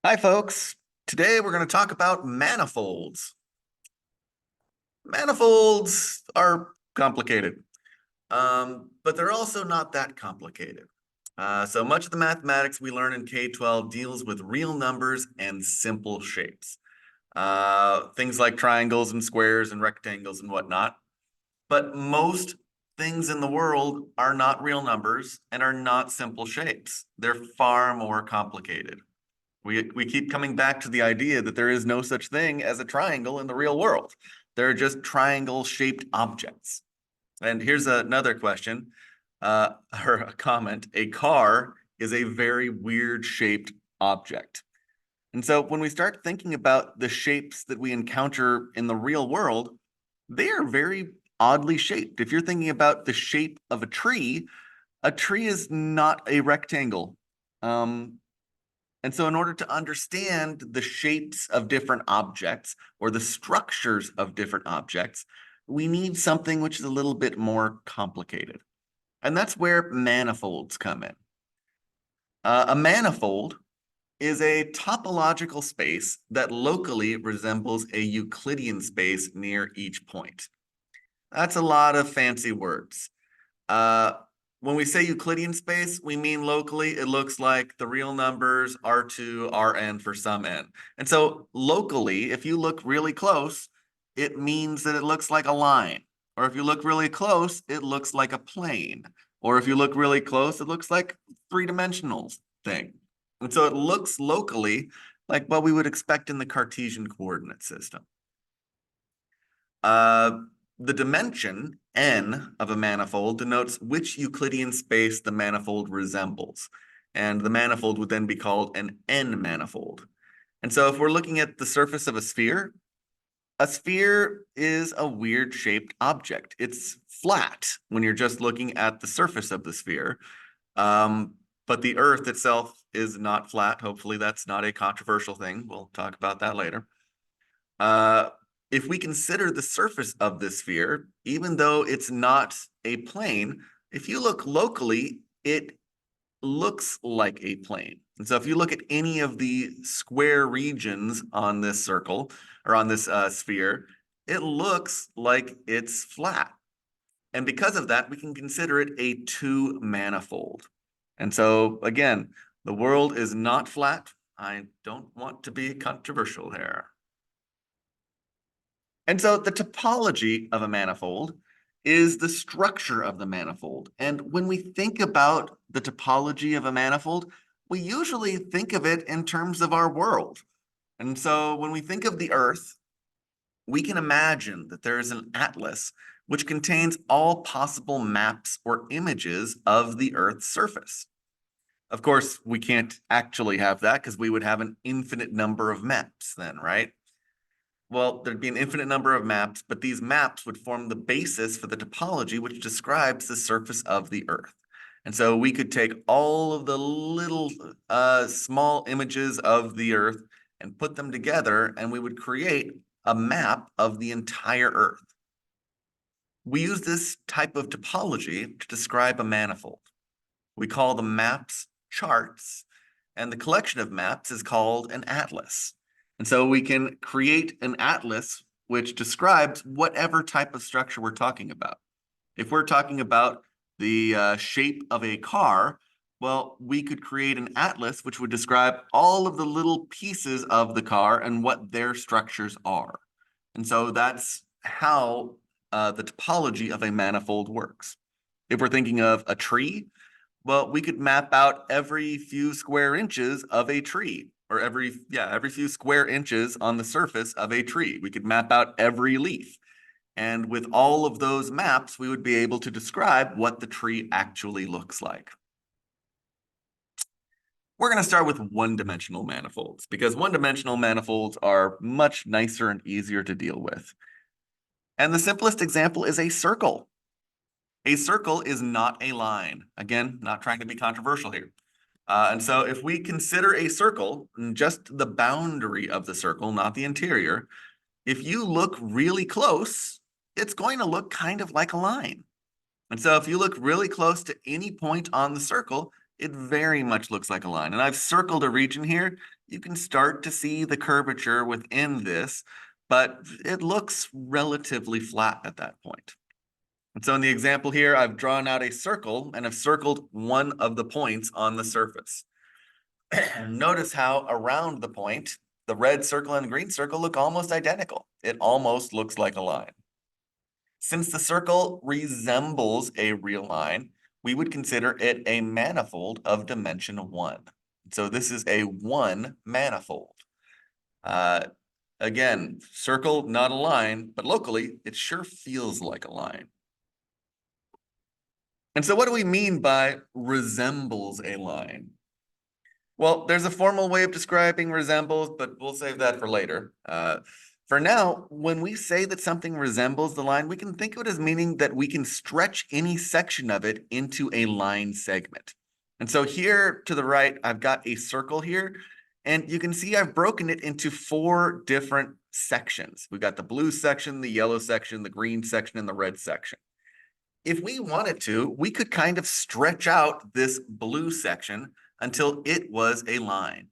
Hi, folks. Today we're going to talk about manifolds. Manifolds are complicated, but they're also not that complicated. So much of the mathematics we learn in K-12 deals with real numbers and simple shapes. Things like triangles and squares and rectangles and whatnot. But most things in the world are not real numbers and are not simple shapes. They're far more complicated. We keep coming back to the idea that there is no such thing as a triangle in the real world. They're just triangle-shaped objects. And here's another question, or a comment. A car is a very weird-shaped object. And so when we start thinking about the shapes that we encounter in the real world, they are very oddly shaped. If you're thinking about the shape of a tree is not a rectangle. And so in order to understand the shapes of different objects or the structures of different objects, we need something which is a little bit more complicated. And that's where manifolds come in. A manifold is a topological space that locally resembles a Euclidean space near each point. That's a lot of fancy words. When we say Euclidean space, we mean locally, it looks like the real numbers R2, Rn for some n. And so locally, if you look really close, it means that it looks like a line. Or if you look really close, it looks like a plane. Or if you look really close, it looks like three-dimensional thing. And so it looks locally like what we would expect in the Cartesian coordinate system. The dimension n of a manifold denotes which Euclidean space the manifold resembles. And the manifold would then be called an n-manifold. And so if we're looking at the surface of a sphere is a weird-shaped object. It's flat when you're just looking at the surface of the sphere. But the Earth itself is not flat. Hopefully that's not a controversial thing. We'll talk about that later. If we consider the surface of the sphere, even though it's not a plane, if you look locally, it looks like a plane. And so if you look at any of the square regions on this circle or on this sphere, it looks like it's flat. And because of that, we can consider it a two-manifold. And so again, the world is not flat. I don't want to be controversial here. And so the topology of a manifold is the structure of the manifold. And when we think about the topology of a manifold, we usually think of it in terms of our world. And so when we think of the Earth, we can imagine that there is an atlas which contains all possible maps or images of the Earth's surface. Of course, we can't actually have that because we would have an infinite number of maps then, right? Well, there'd be an infinite number of maps, but these maps would form the basis for the topology which describes the surface of the Earth. And so we could take all of the little small images of the Earth and put them together, and we would create a map of the entire Earth. We use this type of topology to describe a manifold. We call the maps charts, and the collection of maps is called an atlas. And so we can create an atlas which describes whatever type of structure we're talking about. If we're talking about the shape of a car, well, we could create an atlas which would describe all of the little pieces of the car and what their structures are. And so that's how the topology of a manifold works. If we're thinking of a tree, well, we could map out every few square inches of a tree, or every few square inches on the surface of a tree. We could map out every leaf. And with all of those maps, we would be able to describe what the tree actually looks like. We're going to start with one-dimensional manifolds because one-dimensional manifolds are much nicer and easier to deal with. And the simplest example is a circle. A circle is not a line. Again, not trying to be controversial here. And so if we consider a circle, just the boundary of the circle, not the interior, if you look really close, it's going to look kind of like a line. And so if you look really close to any point on the circle, it very much looks like a line. And I've circled a region here. You can start to see the curvature within this, but it looks relatively flat at that point. And so in the example here, I've drawn out a circle and I've circled one of the points on the surface. Notice how around the point, the red circle and the green circle look almost identical. It almost looks like a line. Since the circle resembles a real line, we would consider it a manifold of dimension 1. So this is a 1 manifold. Again, circle, not a line, but locally, it sure feels like a line. And so what do we mean by resembles a line? Well, there's a formal way of describing resembles, but we'll save that for later. For now, when we say that something resembles the line, we can think of it as meaning that we can stretch any section of it into a line segment. And so here to the right, I've got a circle here, and you can see I've broken it into 4 different sections. We've got the blue section, the yellow section, the green section, and the red section. If we wanted to, we could kind of stretch out this blue section until it was a line.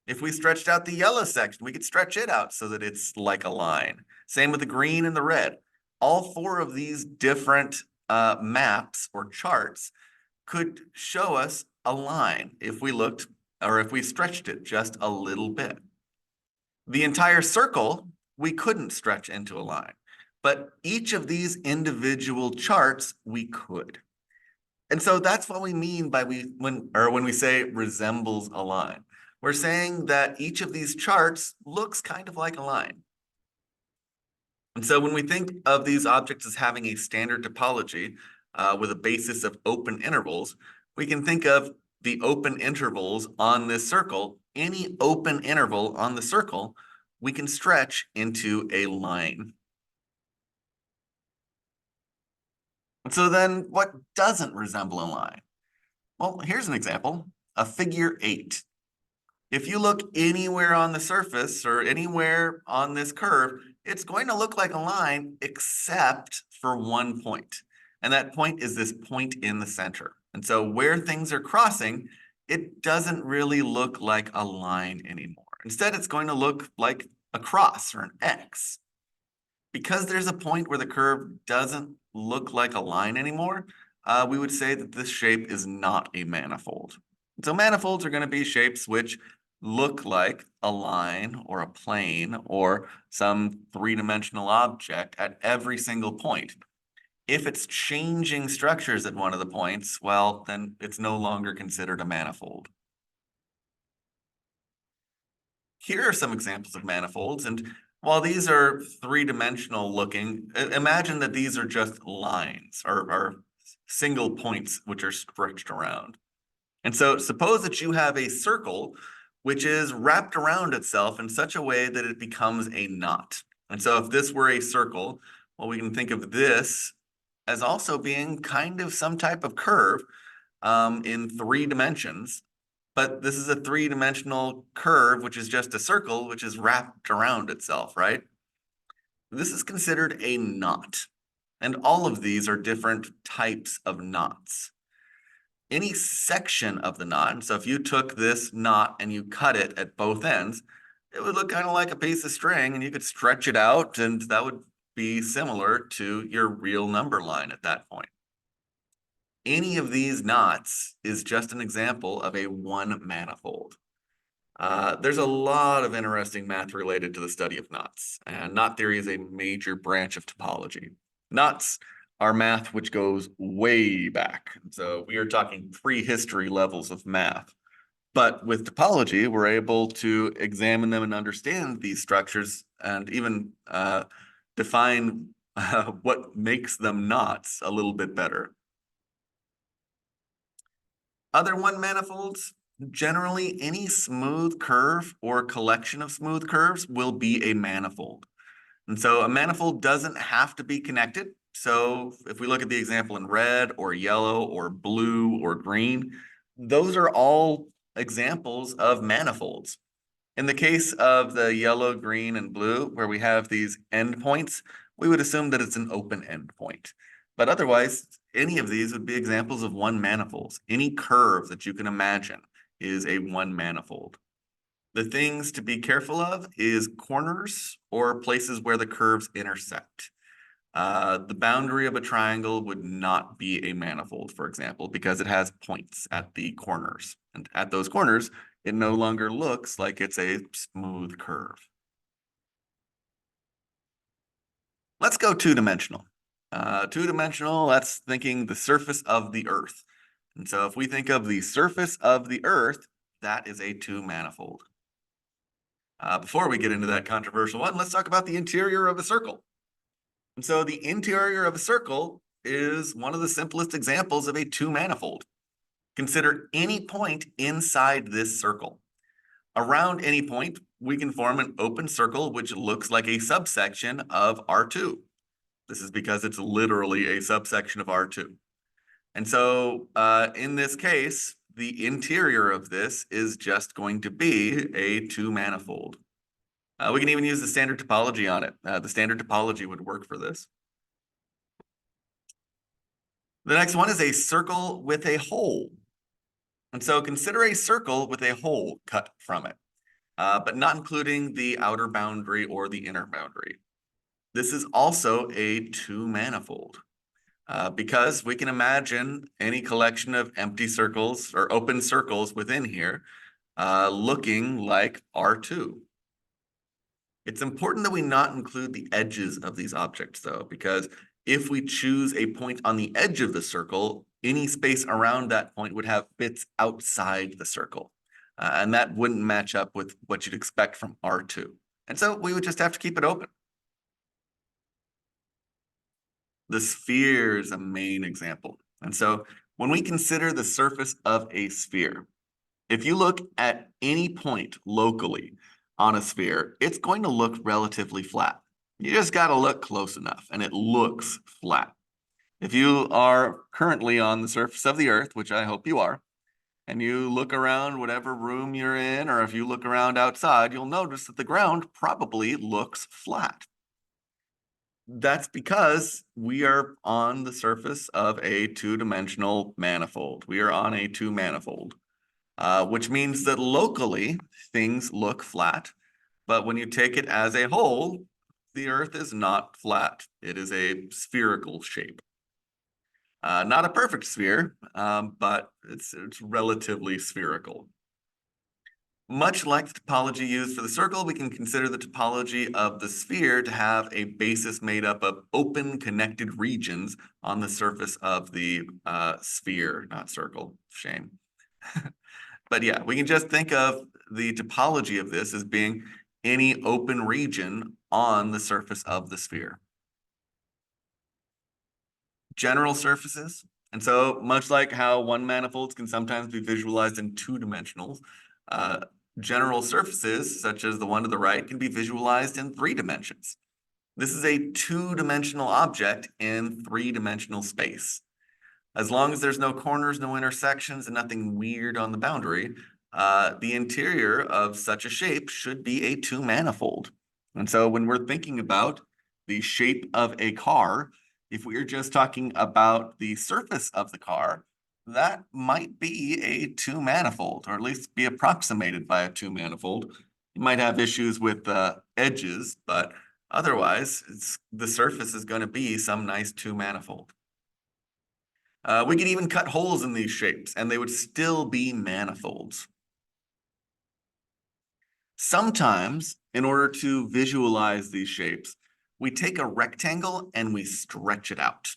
If we stretched out the yellow section, we could stretch it out so that it's like a line. Same with the green and the red. All 4 of these different maps or charts could show us a line if we looked, or if we stretched it just a little bit. The entire circle, we couldn't stretch into a line, but each of these individual charts, we could. And so that's what we mean by when we say resembles a line. We're saying that each of these charts looks kind of like a line. And so when we think of these objects as having a standard topology with a basis of open intervals, we can think of the open intervals on this circle. Any open interval on the circle, we can stretch into a line. So then what doesn't resemble a line? Well, here's an example, a figure 8. If you look anywhere on the surface or anywhere on this curve, it's going to look like a line except for one point. And that point is this point in the center. And so where things are crossing, it doesn't really look like a line anymore. Instead, it's going to look like a cross or an X. Because there's a point where the curve doesn't look like a line anymore, we would say that this shape is not a manifold. So manifolds are going to be shapes which look like a line or a plane or some 3-dimensional object at every single point. If it's changing structures at one of the points, well, then it's no longer considered a manifold. Here are some examples of manifolds, and while these are 3-dimensional looking, imagine that these are just lines or single points which are stretched around. And so suppose that you have a circle which is wrapped around itself in such a way that it becomes a knot. And so if this were a circle, well, we can think of this as also being kind of some type of curve in 3 dimensions. But this is a 3-dimensional curve, which is just a circle, which is wrapped around itself, right? This is considered a knot. And all of these are different types of knots. Any section of the knot, and so if you took this knot and you cut it at both ends, it would look kind of like a piece of string, and you could stretch it out, and that would be similar to your real number line at that point. Any of these knots is just an example of a 1 manifold. There's a lot of interesting math related to the study of knots, and knot theory is a major branch of topology. Knots are math which goes way back. So we are talking prehistory levels of math. But with topology, we're able to examine them and understand these structures and even define what makes them knots a little bit better. Other 1 manifolds, generally any smooth curve or collection of smooth curves will be a manifold. And so a manifold doesn't have to be connected. So if we look at the example in red or yellow or blue or green, those are all examples of manifolds. In the case of the yellow, green, and blue, where we have these endpoints, we would assume that it's an open endpoint. But otherwise, any of these would be examples of one manifolds. Any curve that you can imagine is a one manifold. The things to be careful of is corners or places where the curves intersect. The boundary of a triangle would not be a manifold, for example, because it has points at the corners. And at those corners, it no longer looks like it's a smooth curve. Let's go two-dimensional. Two-dimensional, that's thinking the surface of the Earth. And so if we think of the surface of the Earth, that is a two-manifold. Before we get into that controversial one, let's talk about the interior of a circle. And so the interior of a circle is one of the simplest examples of a two-manifold. Consider any point inside this circle. Around any point, we can form an open circle which looks like a subsection of R2. This is because it's literally a subsection of R2. And so in this case, the interior of this is just going to be a two-manifold. We can even use the standard topology on it. The standard topology would work for this. The next one is a circle with a hole. And so consider a circle with a hole cut from it, but not including the outer boundary or the inner boundary. This is also a two-manifold because we can imagine any collection of empty circles or open circles within here looking like R2. It's important that we not include the edges of these objects, though, because if we choose a point on the edge of the circle, any space around that point would have bits outside the circle. And that wouldn't match up with what you'd expect from R2. And so we would just have to keep it open. The sphere is a main example. And so when we consider the surface of a sphere, if you look at any point locally on a sphere, it's going to look relatively flat. You just got to look close enough, and it looks flat. If you are currently on the surface of the Earth, which I hope you are, and you look around whatever room you're in, or if you look around outside, you'll notice that the ground probably looks flat. That's because we are on the surface of a two-dimensional manifold. We are on a two-manifold. Which means that locally things look flat, but when you take it as a whole, the Earth is not flat. It is a spherical shape. Not a perfect sphere, but it's relatively spherical. Much like the topology used for the circle, we can consider the topology of the sphere to have a basis made up of open connected regions on the surface of the sphere, not circle. Shame. But yeah, we can just think of the topology of this as being any open region on the surface of the sphere. General surfaces. And so much like how one manifolds can sometimes be visualized in two dimensionals, general surfaces, such as the one to the right, can be visualized in 3 dimensions. This is a two-dimensional object in 3-dimensional space. As long as there's no corners, no intersections, and nothing weird on the boundary, the interior of such a shape should be a two-manifold. And so when we're thinking about the shape of a car, if we're just talking about the surface of the car, that might be a two-manifold, or at least be approximated by a two-manifold. You might have issues with the edges, but otherwise, the surface is going to be some nice two-manifold. We could even cut holes in these shapes, and they would still be manifolds. Sometimes, in order to visualize these shapes, we take a rectangle and we stretch it out.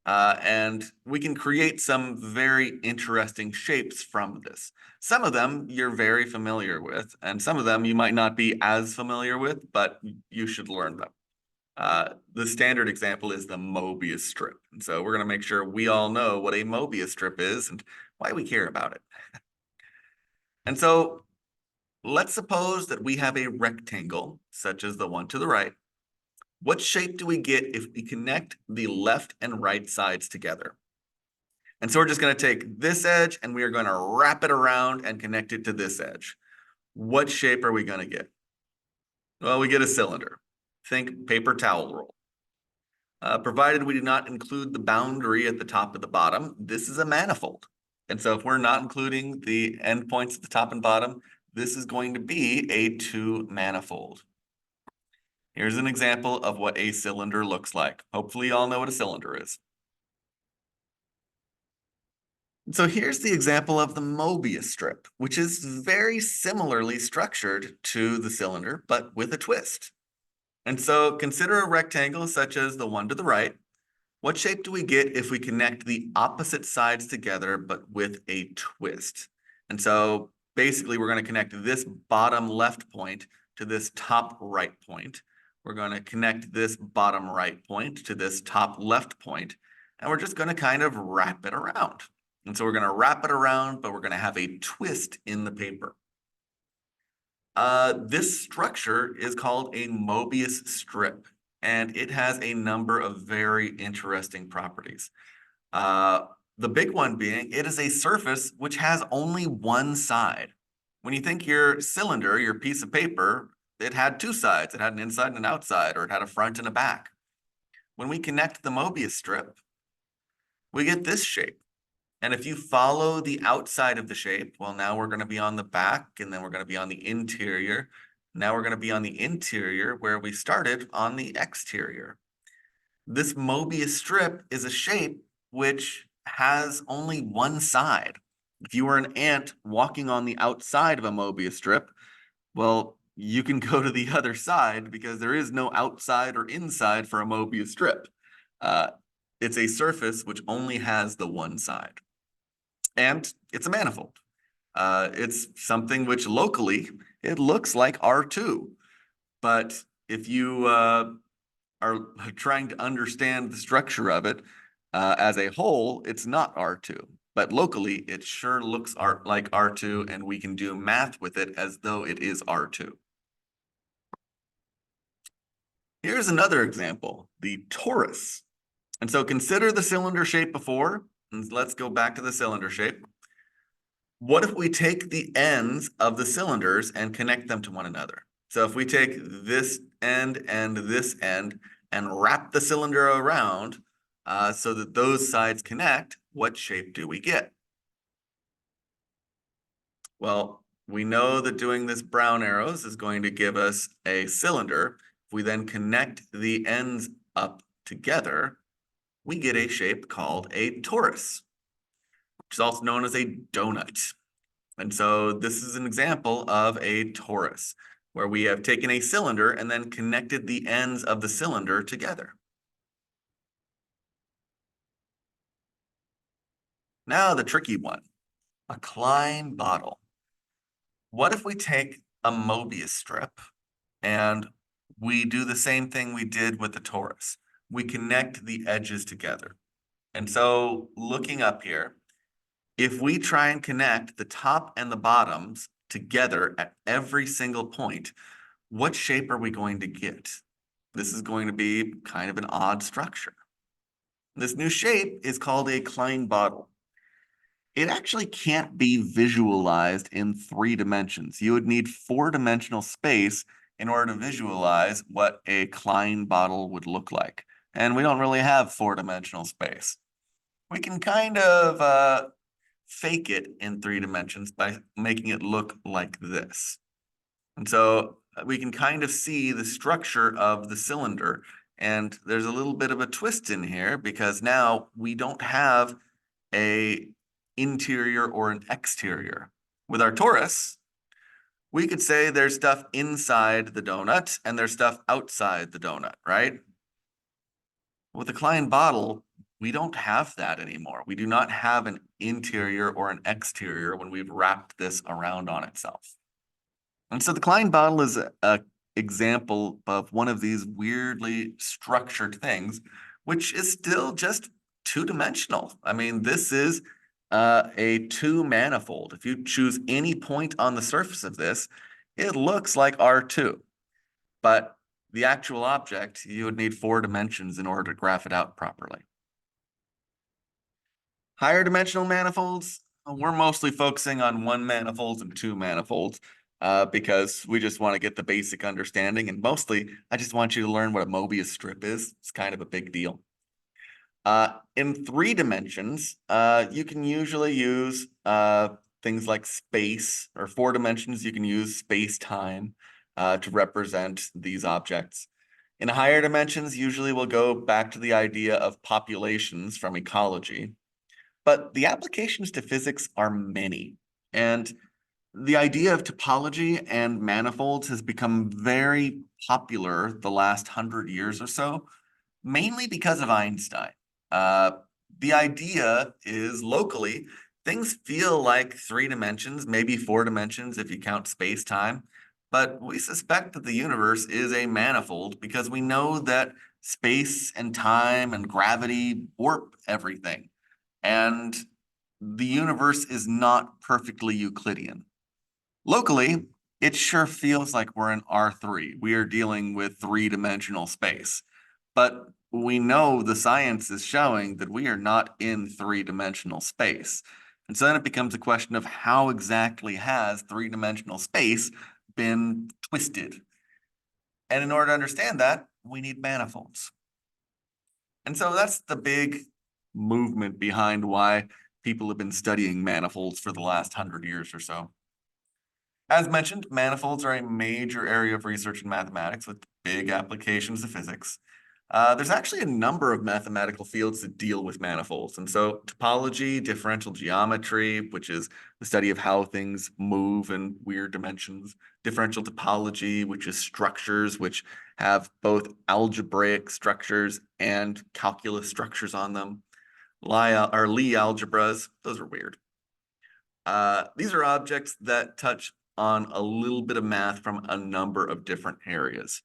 And we can create some very interesting shapes from this. Some of them you're very familiar with, and some of them you might not be as familiar with, but you should learn them. The standard example is the Mobius strip. And so we're going to make sure we all know what a Mobius strip is and why we care about it. And so let's suppose that we have a rectangle, such as the one to the right. What shape do we get if we connect the left and right sides together? And so we're just going to take this edge and we are going to wrap it around and connect it to this edge. What shape are we going to get? Well, we get a cylinder. Think paper towel roll. Provided we do not include the boundary at the top and the bottom, this is a manifold. And so if we're not including the endpoints at the top and bottom, this is going to be a two-manifold. Here's an example of what a cylinder looks like. Hopefully you all know what a cylinder is. So here's the example of the Mobius strip, which is very similarly structured to the cylinder, but with a twist. And so consider a rectangle such as the one to the right. What shape do we get if we connect the opposite sides together, but with a twist? And so basically we're going to connect this bottom left point to this top right point. We're going to connect this bottom right point to this top left point, and we're just going to kind of wrap it around. And so we're going to wrap it around, but we're going to have a twist in the paper. This structure is called a Mobius strip, and it has a number of very interesting properties. The big one being, it is a surface which has only one side. When you think your cylinder, your piece of paper, it had two sides. It had an inside and an outside, or it had a front and a back. When we connect the Mobius strip, we get this shape. And if you follow the outside of the shape, well, now we're going to be on the back, and then we're going to be on the interior. Now we're going to be on the interior where we started on the exterior. This Mobius strip is a shape which has only one side. If you were an ant walking on the outside of a Mobius strip, well, you can go to the other side because there is no outside or inside for a Mobius strip. It's a surface which only has the one side. And it's a manifold. It's something which locally, it looks like R2. But if you are trying to understand the structure of it as a whole, it's not R2. But locally, it sure looks like R2, and we can do math with it as though it is R2. Here's another example, the torus. And so consider the cylinder shape before, and let's go back to the cylinder shape. What if we take the ends of the cylinders and connect them to one another? So if we take this end and this end and wrap the cylinder around so that those sides connect, what shape do we get? Well, we know that doing this brown arrows is going to give us a cylinder. If we then connect the ends up together, we get a shape called a torus, which is also known as a donut. And so this is an example of a torus, where we have taken a cylinder and then connected the ends of the cylinder together. Now the tricky one, a Klein bottle. What if we take a Mobius strip and we do the same thing we did with the torus? We connect the edges together. And so looking up here, if we try and connect the top and the bottoms together at every single point, what shape are we going to get? This is going to be kind of an odd structure. This new shape is called a Klein bottle. It actually can't be visualized in 3 dimensions. You would need 4-dimensional space in order to visualize what a Klein bottle would look like. And we don't really have 4-dimensional space. We can kind of fake it in 3 dimensions by making it look like this. And so we can kind of see the structure of the cylinder. And there's a little bit of a twist in here because now we don't have an interior or an exterior. With our torus, we could say there's stuff inside the donut and there's stuff outside the donut, right? With the Klein bottle, we don't have that anymore. We do not have an interior or an exterior when we've wrapped this around on itself. And so the Klein bottle is an example of one of these weirdly structured things, which is still just 2-dimensional. I mean, this is a 2-manifold. If you choose any point on the surface of this, it looks like R2. But the actual object, you would need 4 dimensions in order to graph it out properly. Higher dimensional manifolds, we're mostly focusing on 1 manifolds and 2 manifolds. because we just want to get the basic understanding. And mostly, I just want you to learn what a Mobius strip is. It's kind of a big deal. In 3 dimensions, you can usually use things like space, or 4 dimensions, you can use space-time to represent these objects. In higher dimensions, usually we'll go back to the idea of populations from ecology, but the applications to physics are many. And the idea of topology and manifolds has become very popular the last 100 years or so, mainly because of Einstein. Uh, the idea is locally, things feel like 3 dimensions, maybe 4 dimensions if you count space-time, but we suspect that the universe is a manifold because we know that space and time and gravity warp everything. And the universe is not perfectly Euclidean. Locally, it sure feels like we're in R3. We are dealing with 3 dimensional space. But we know the science is showing that we are not in 3 dimensional space. And so then it becomes a question of how exactly has 3 dimensional space been twisted? And in order to understand that, we need manifolds. And so that's the big movement behind why people have been studying manifolds for the last 100 years or so. As mentioned, manifolds are a major area of research in mathematics with big applications to physics. There's actually a number of mathematical fields that deal with manifolds. And so topology, differential geometry, which is the study of how things move in weird dimensions, differential topology, which is structures which have both algebraic structures and calculus structures on them. Lie algebras, those are weird. These are objects that touch on a little bit of math from a number of different areas.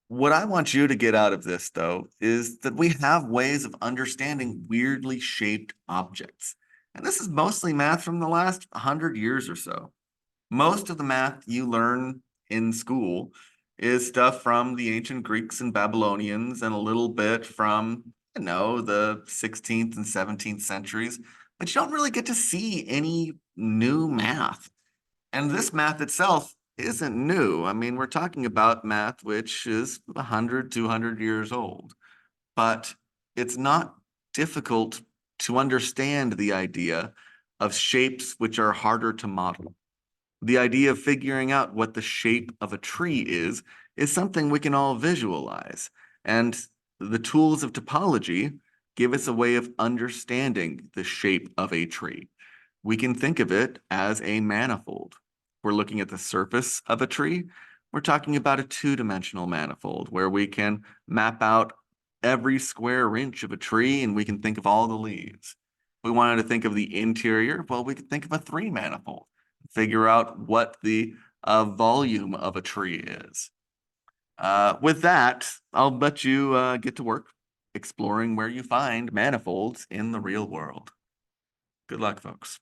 What I want you to get out of this, though, is that we have ways of understanding weirdly shaped objects. And this is mostly math from the last 100 years or so. Most of the math you learn in school is stuff from the ancient Greeks and Babylonians and a little bit from, the 16th and 17th centuries, but you don't really get to see any new math. And this math itself isn't new. I mean, we're talking about math which is 100, 200 years old, but it's not difficult to understand the idea of shapes which are harder to model. The idea of figuring out what the shape of a tree is something we can all visualize. And the tools of topology give us a way of understanding the shape of a tree. We can think of it as a manifold. We're looking at the surface of a tree. We're talking about a 2-dimensional manifold where we can map out every square inch of a tree and we can think of all the leaves. If we wanted to think of the interior, well, we could think of a 3 manifold, figure out what the volume of a tree is. With that, I'll let you get to work exploring where you find manifolds in the real world. Good luck, folks.